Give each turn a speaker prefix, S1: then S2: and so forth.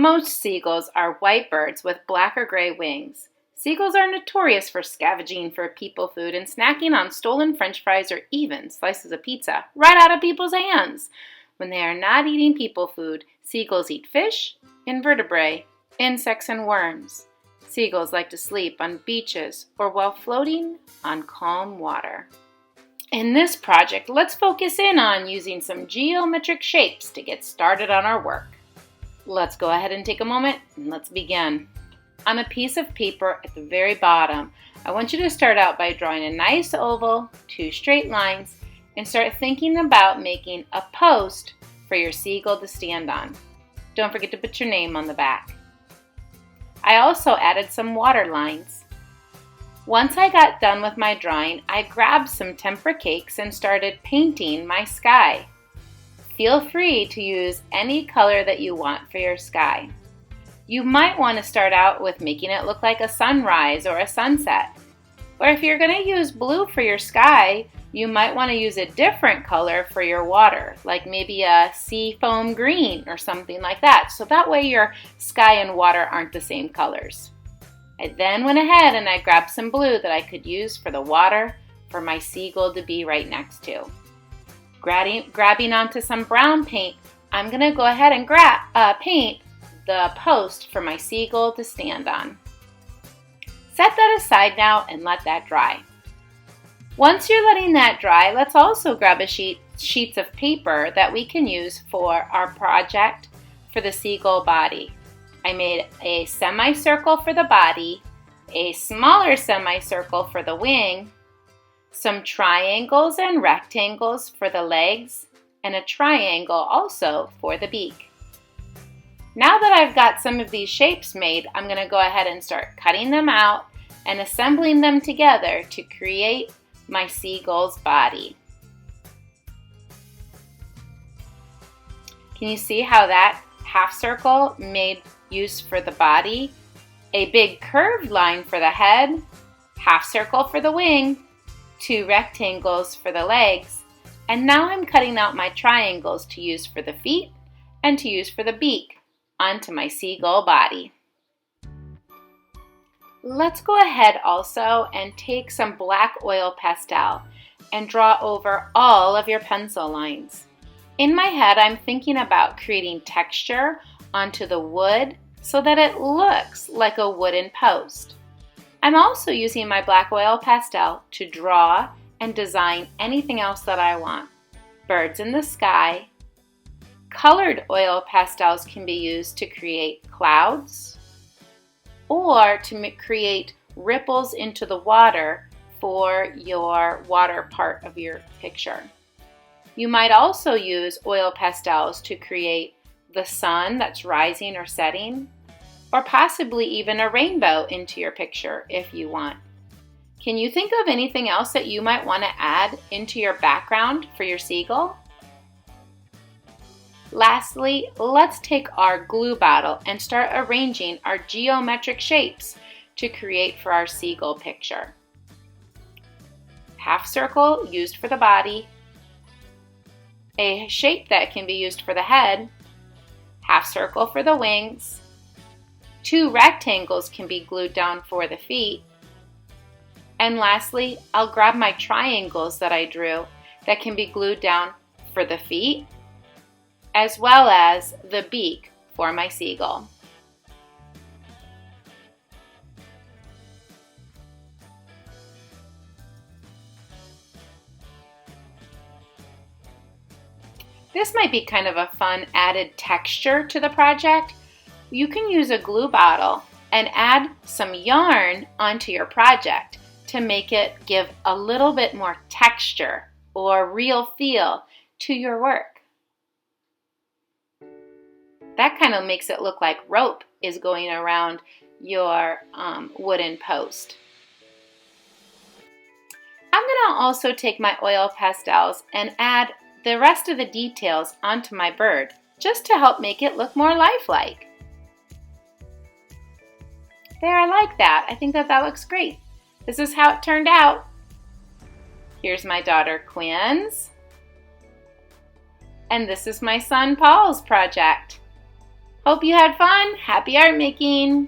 S1: Most seagulls are white birds with black or gray wings. Seagulls are notorious for scavenging for people food and snacking on stolen French fries or even slices of pizza right out of people's hands. When they are not eating people food, seagulls eat fish, invertebrate, insects, and worms. Seagulls like to sleep on beaches or while floating on calm water. In this project, let's focus in on using some geometric shapes to get started on our work. Let's go ahead and take a moment and let's begin. On a piece of paper at the very bottom, I want you to start out by drawing a nice oval, 2 straight lines, and start thinking about making a post for your seagull to stand on. Don't forget to put your name on the back. I also added some water lines. Once I got done with my drawing, I grabbed some tempera cakes and started painting my sky. Feel free to use any color that you want for your sky. You might want to start out with making it look like a sunrise or a sunset. Or if you're going to use blue for your sky, you might want to use a different color for your water, like maybe a sea foam green or something like that. So that way your sky and water aren't the same colors. I then went ahead and I grabbed some blue that I could use for the water for my seagull to be right next to. Grabbing onto some brown paint, I'm going to go ahead and paint the post for my seagull to stand on. Set that aside now and let that dry. Once you're letting that dry, let's also grab sheets of paper that we can use for our project for the seagull body. I made a semicircle for the body, a smaller semicircle for the wing, some triangles and rectangles for the legs, and a triangle also for the beak. Now that I've got some of these shapes made, I'm going to go ahead and start cutting them out and assembling them together to create my seagull's body. Can you see how that half circle made use for the body, a big curved line for the head, half circle for the wing, 2 rectangles for the legs, and now I'm cutting out my triangles to use for the feet and to use for the beak onto my seagull body. Let's go ahead also and take some black oil pastel and draw over all of your pencil lines. In my head, I'm thinking about creating texture onto the wood so that it looks like a wooden post. I'm also using my black oil pastel to draw and design anything else that I want. Birds in the sky. Colored oil pastels can be used to create clouds or to create ripples into the water for your water part of your picture. You might also use oil pastels to create the sun that's rising or setting, or possibly even a rainbow into your picture if you want. Can you think of anything else that you might want to add into your background for your seagull? Lastly, let's take our glue bottle and start arranging our geometric shapes to create for our seagull picture. Half circle used for the body, a shape that can be used for the head, half circle for the wings, 2 rectangles can be glued down for the feet, and lastly, I'll grab my triangles that I drew that can be glued down for the feet, as well as the beak for my seagull. This might be kind of a fun added texture to the project. You can use a glue bottle and add some yarn onto your project to make it give a little bit more texture or real feel to your work. That kind of makes it look like rope is going around your wooden post. I'm going to also take my oil pastels and add the rest of the details onto my bird just to help make it look more lifelike. There, I like that. I think that looks great. This is how it turned out. Here's my daughter Quinn's. And this is my son Paul's project. Hope you had fun. Happy art making!